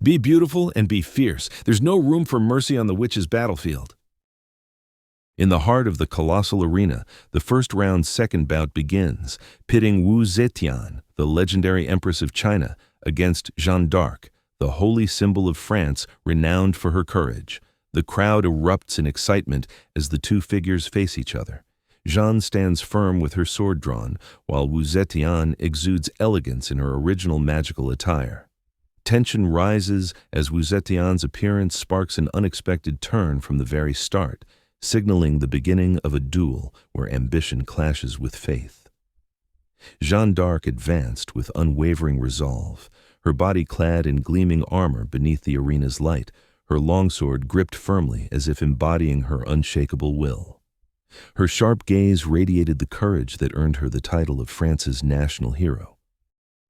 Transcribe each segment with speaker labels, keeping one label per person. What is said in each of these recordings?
Speaker 1: Be beautiful and be fierce. There's no room for mercy on the witch's battlefield. In the heart of the colossal arena, the first round's second bout begins, pitting Wu Zetian, the legendary Empress of China, against Jeanne d'Arc, the holy symbol of France renowned for her courage. The crowd erupts in excitement as the two figures face each other. Jeanne stands firm with her sword drawn, while Wu Zetian exudes elegance in her original magical attire. Tension rises as Wu Zetian's appearance sparks an unexpected turn from the very start, signaling the beginning of a duel where ambition clashes with faith. Jeanne d'Arc advanced with unwavering resolve, her body clad in gleaming armor beneath the arena's light, her longsword gripped firmly as if embodying her unshakable will. Her sharp gaze radiated the courage that earned her the title of France's national hero.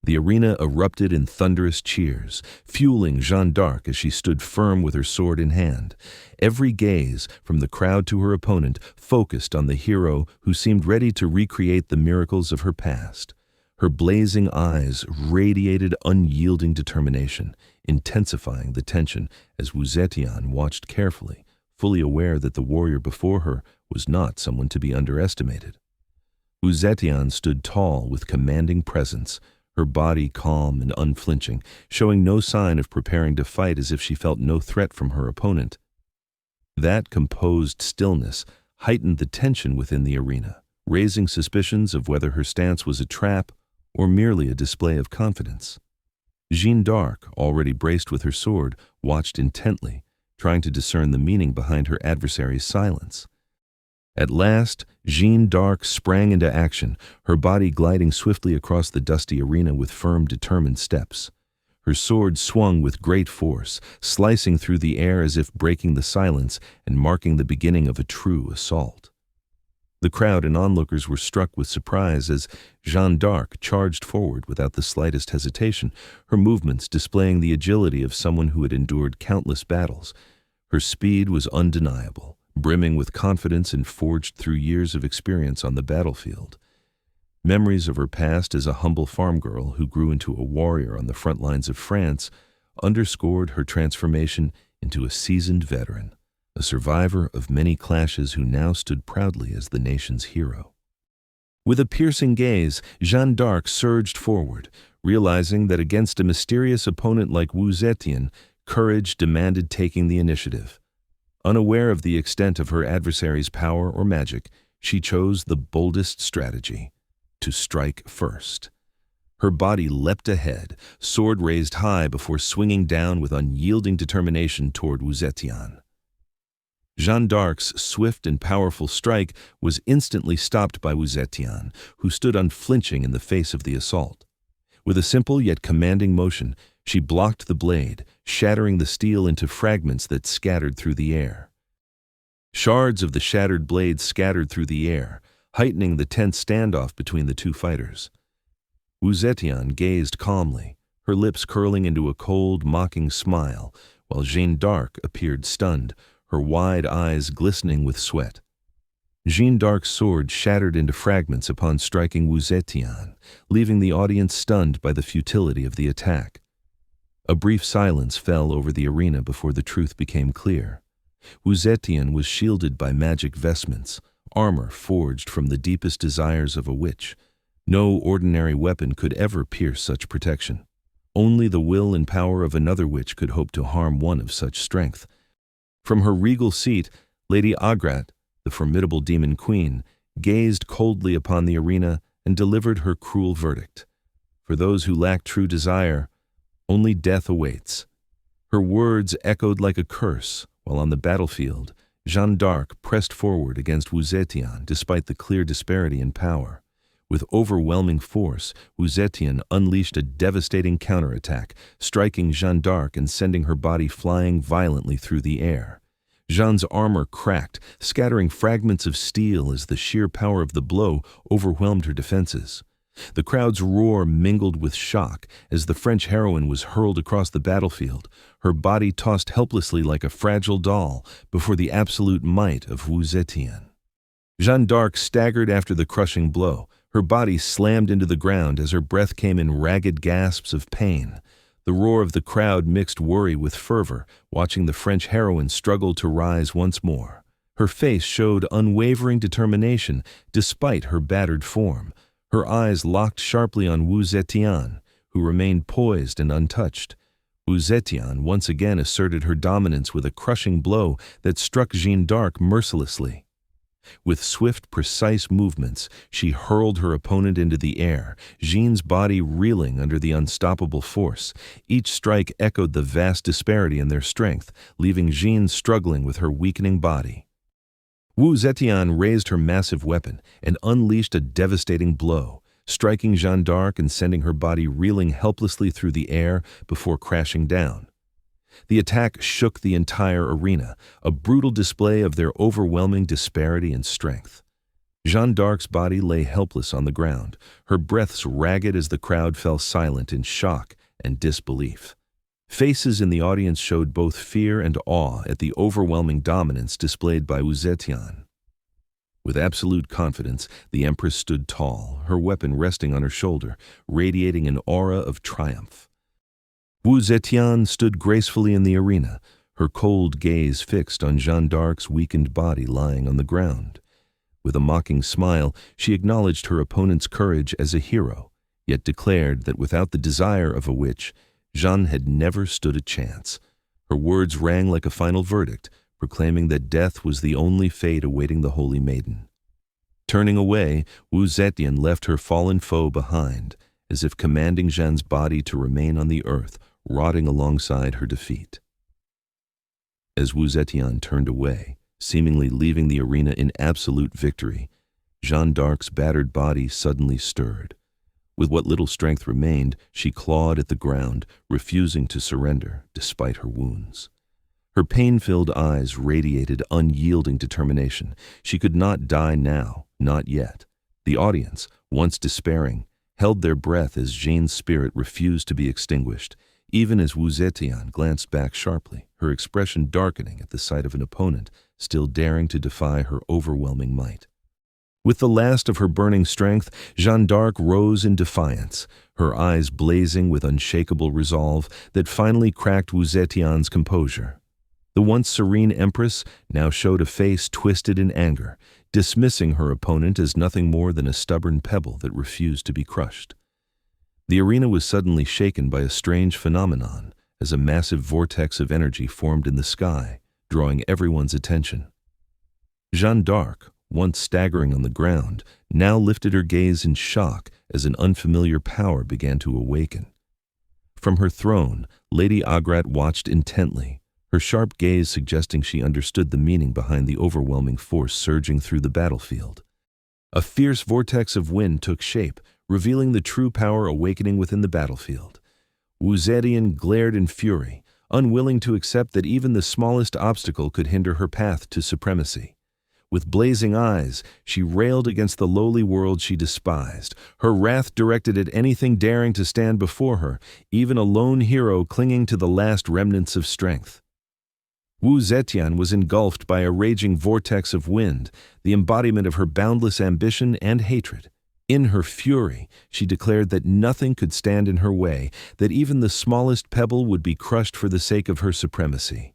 Speaker 1: The arena erupted in thunderous cheers, fueling Jeanne d'Arc as she stood firm with her sword in hand. Every gaze, from the crowd to her opponent, focused on the hero who seemed ready to recreate the miracles of her past. Her blazing eyes radiated unyielding determination, intensifying the tension as Wu Zetian watched carefully, fully aware that the warrior before her was not someone to be underestimated. Wu Zetian stood tall with commanding presence, her body calm and unflinching, showing no sign of preparing to fight, as if she felt no threat from her opponent. That composed stillness heightened the tension within the arena, raising suspicions of whether her stance was a trap or merely a display of confidence. Jeanne d'Arc, already braced with her sword, watched intently, trying to discern the meaning behind her adversary's silence. At last, Jeanne d'Arc sprang into action, her body gliding swiftly across the dusty arena with firm, determined steps. Her sword swung with great force, slicing through the air as if breaking the silence and marking the beginning of a true assault. The crowd and onlookers were struck with surprise as Jeanne d'Arc charged forward without the slightest hesitation, her movements displaying the agility of someone who had endured countless battles. Her speed was undeniable, brimming with confidence and forged through years of experience on the battlefield. Memories of her past as a humble farm girl who grew into a warrior on the front lines of France underscored her transformation into a seasoned veteran, a survivor of many clashes who now stood proudly as the nation's hero. With a piercing gaze, Jeanne d'Arc surged forward, realizing that against a mysterious opponent like Wu Zetian, courage demanded taking the initiative. Unaware of the extent of her adversary's power or magic, she chose the boldest strategy: to strike first. Her body leapt ahead, sword raised high before swinging down with unyielding determination toward Wu Zetian. Jeanne d'Arc's swift and powerful strike was instantly stopped by Wu Zetian, who stood unflinching in the face of the assault. With a simple yet commanding motion, she blocked the blade, shattering the steel into fragments that scattered through the air. Shards of the shattered blade scattered through the air, heightening the tense standoff between the two fighters. Wu Zetian gazed calmly, her lips curling into a cold, mocking smile, while Jeanne d'Arc appeared stunned, her wide eyes glistening with sweat. Jeanne d'Arc's sword shattered into fragments upon striking Wu Zetian, leaving the audience stunned by the futility of the attack. A brief silence fell over the arena before the truth became clear. Wu Zetian was shielded by magic vestments, armor forged from the deepest desires of a witch. No ordinary weapon could ever pierce such protection. Only the will and power of another witch could hope to harm one of such strength. From her regal seat, Lady Agrat, the formidable demon queen, gazed coldly upon the arena and delivered her cruel verdict. For those who lack true desire, only death awaits. Her words echoed like a curse, while on the battlefield, Jeanne d'Arc pressed forward against Wu Zetian despite the clear disparity in power. With overwhelming force, Wu Zetian unleashed a devastating counterattack, striking Jeanne d'Arc and sending her body flying violently through the air. Jeanne's armor cracked, scattering fragments of steel as the sheer power of the blow overwhelmed her defenses. The crowd's roar mingled with shock as the French heroine was hurled across the battlefield, her body tossed helplessly like a fragile doll before the absolute might of Wu Zetian. Jeanne d'Arc staggered after the crushing blow, her body slammed into the ground as her breath came in ragged gasps of pain. The roar of the crowd mixed worry with fervor, watching the French heroine struggle to rise once more. Her face showed unwavering determination despite her battered form. Her eyes locked sharply on Wu Zetian, who remained poised and untouched. Wu Zetian once again asserted her dominance with a crushing blow that struck Jeanne d'Arc mercilessly. With swift, precise movements, she hurled her opponent into the air, Jeanne's body reeling under the unstoppable force. Each strike echoed the vast disparity in their strength, leaving Jeanne struggling with her weakening body. Wu Zetian raised her massive weapon and unleashed a devastating blow, striking Jeanne d'Arc and sending her body reeling helplessly through the air before crashing down. The attack shook the entire arena, a brutal display of their overwhelming disparity and strength. Jeanne d'Arc's body lay helpless on the ground, her breaths ragged as the crowd fell silent in shock and disbelief. Faces in the audience showed both fear and awe at the overwhelming dominance displayed by Wu Zetian. With absolute confidence, the Empress stood tall, her weapon resting on her shoulder, radiating an aura of triumph. Wu Zetian stood gracefully in the arena, her cold gaze fixed on Jeanne d'Arc's weakened body lying on the ground. With a mocking smile, she acknowledged her opponent's courage as a hero, yet declared that without the desire of a witch, Jeanne had never stood a chance. Her words rang like a final verdict, proclaiming that death was the only fate awaiting the holy maiden. Turning away, Wu Zetian left her fallen foe behind, as if commanding Jeanne's body to remain on the earth, rotting alongside her defeat. As Wu Zetian turned away, seemingly leaving the arena in absolute victory, Jeanne d'Arc's battered body suddenly stirred. With what little strength remained, she clawed at the ground, refusing to surrender despite her wounds. Her pain-filled eyes radiated unyielding determination. She could not die now, not yet. The audience, once despairing, held their breath as Jeanne's spirit refused to be extinguished, even as Wu Zetian glanced back sharply, her expression darkening at the sight of an opponent still daring to defy her overwhelming might. With the last of her burning strength, Jeanne d'Arc rose in defiance, her eyes blazing with unshakable resolve that finally cracked Wu Zetian's composure. The once serene Empress now showed a face twisted in anger, dismissing her opponent as nothing more than a stubborn pebble that refused to be crushed. The arena was suddenly shaken by a strange phenomenon, as a massive vortex of energy formed in the sky, drawing everyone's attention. Jeanne d'Arc, once staggering on the ground, now lifted her gaze in shock as an unfamiliar power began to awaken. From her throne, Lady Agrat watched intently, her sharp gaze suggesting she understood the meaning behind the overwhelming force surging through the battlefield. A fierce vortex of wind took shape, revealing the true power awakening within the battlefield. Wu Zetian glared in fury, unwilling to accept that even the smallest obstacle could hinder her path to supremacy. With blazing eyes, she railed against the lowly world she despised, her wrath directed at anything daring to stand before her, even a lone hero clinging to the last remnants of strength. Wu Zetian was engulfed by a raging vortex of wind, the embodiment of her boundless ambition and hatred. In her fury, she declared that nothing could stand in her way, that even the smallest pebble would be crushed for the sake of her supremacy.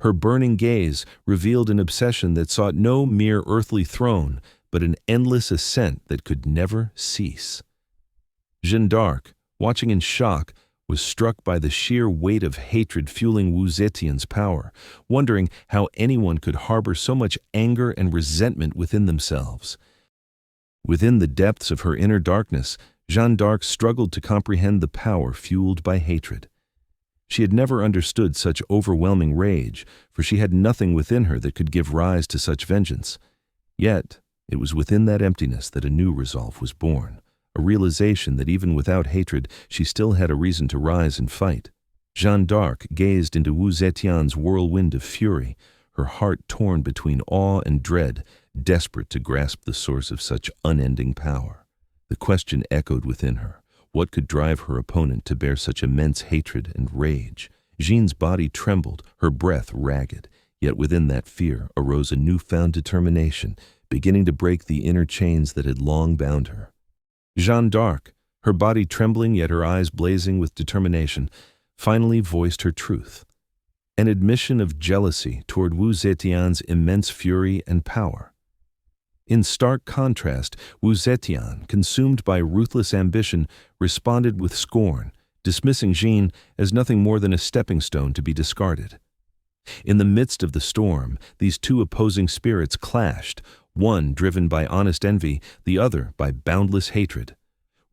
Speaker 1: Her burning gaze revealed an obsession that sought no mere earthly throne, but an endless ascent that could never cease. Jeanne d'Arc, watching in shock, was struck by the sheer weight of hatred fueling Wu Zetian's power, wondering how anyone could harbor so much anger and resentment within themselves. Within the depths of her inner darkness, Jeanne d'Arc struggled to comprehend the power fueled by hatred. She had never understood such overwhelming rage, for she had nothing within her that could give rise to such vengeance. Yet, it was within that emptiness that a new resolve was born, a realization that even without hatred, she still had a reason to rise and fight. Jeanne d'Arc gazed into Wu Zetian's whirlwind of fury, her heart torn between awe and dread, desperate to grasp the source of such unending power. The question echoed within her. What could drive her opponent to bear such immense hatred and rage? Jeanne's body trembled, her breath ragged, yet within that fear arose a newfound determination, beginning to break the inner chains that had long bound her. Jeanne d'Arc, her body trembling yet her eyes blazing with determination, finally voiced her truth, an admission of jealousy toward Wu Zetian's immense fury and power. In stark contrast, Wu Zetian, consumed by ruthless ambition, responded with scorn, dismissing Jean as nothing more than a stepping stone to be discarded. In the midst of the storm, these two opposing spirits clashed, one driven by honest envy, the other by boundless hatred.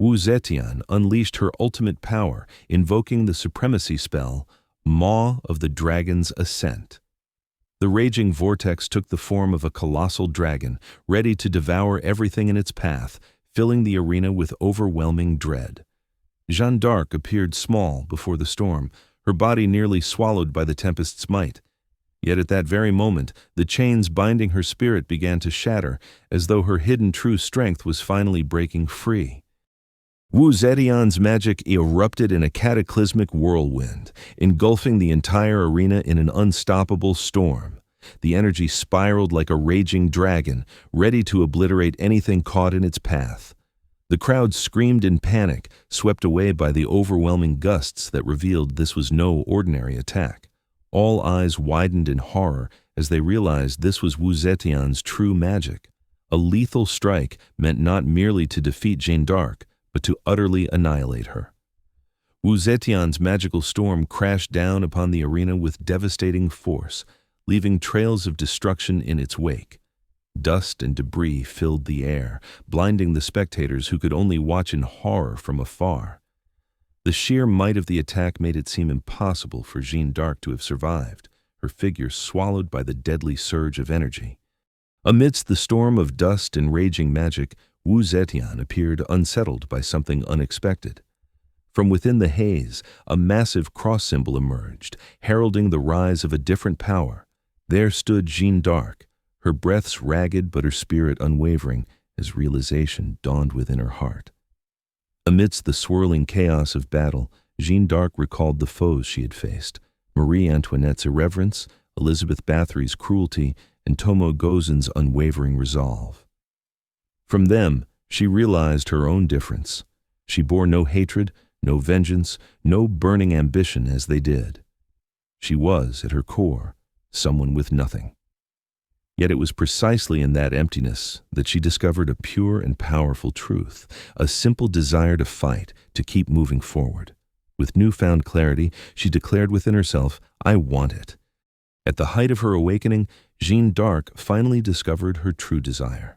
Speaker 1: Wu Zetian unleashed her ultimate power, invoking the supremacy spell, Maw of the Dragon's Ascent. The raging vortex took the form of a colossal dragon, ready to devour everything in its path, filling the arena with overwhelming dread. Jeanne d'Arc appeared small before the storm, her body nearly swallowed by the tempest's might. Yet at that very moment, the chains binding her spirit began to shatter, as though her hidden true strength was finally breaking free. Wu Zetian's magic erupted in a cataclysmic whirlwind, engulfing the entire arena in an unstoppable storm. The energy spiraled like a raging dragon, ready to obliterate anything caught in its path. The crowd screamed in panic, swept away by the overwhelming gusts that revealed this was no ordinary attack. All eyes widened in horror as they realized this was Wu Zetian's true magic. A lethal strike meant not merely to defeat Jeanne d'Arc, but to utterly annihilate her. Wu Zetian's magical storm crashed down upon the arena with devastating force, leaving trails of destruction in its wake. Dust and debris filled the air, blinding the spectators who could only watch in horror from afar. The sheer might of the attack made it seem impossible for Jeanne d'Arc to have survived, her figure swallowed by the deadly surge of energy. Amidst the storm of dust and raging magic, Wu Zetian appeared unsettled by something unexpected. From within the haze, a massive cross symbol emerged, heralding the rise of a different power. There stood Jeanne d'Arc, her breaths ragged but her spirit unwavering, as realization dawned within her heart. Amidst the swirling chaos of battle, Jeanne d'Arc recalled the foes she had faced: Marie Antoinette's irreverence, Elizabeth Bathory's cruelty, and Tomo Gozen's unwavering resolve. From them, she realized her own difference. She bore no hatred, no vengeance, no burning ambition as they did. She was, at her core, someone with nothing. Yet it was precisely in that emptiness that she discovered a pure and powerful truth, a simple desire to fight, to keep moving forward. With newfound clarity, she declared within herself, "I want it." At the height of her awakening, Jeanne d'Arc finally discovered her true desire.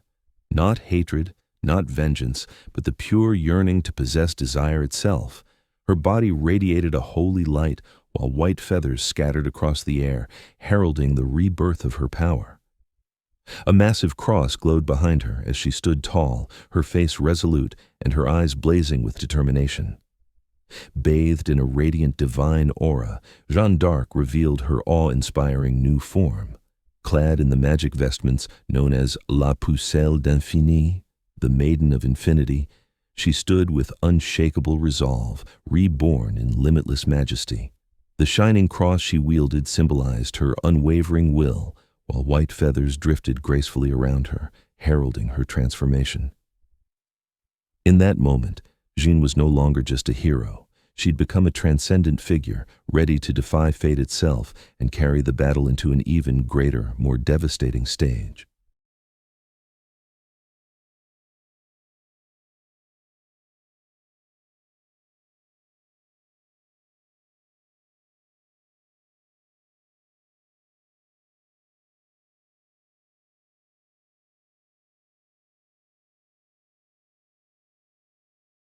Speaker 1: Not hatred, not vengeance, but the pure yearning to possess desire itself. Her body radiated a holy light, while white feathers scattered across the air, heralding the rebirth of her power. A massive cross glowed behind her as she stood tall, her face resolute and her eyes blazing with determination. Bathed in a radiant divine aura, Jeanne d'Arc revealed her awe-inspiring new form. Clad in the magic vestments known as La Pucelle d'Infini, the Maiden of Infinity, she stood with unshakable resolve, reborn in limitless majesty. The shining cross she wielded symbolized her unwavering will, while white feathers drifted gracefully around her, heralding her transformation. In that moment, Jeanne was no longer just a hero. She'd become a transcendent figure, ready to defy fate itself and carry the battle into an even greater, more devastating stage.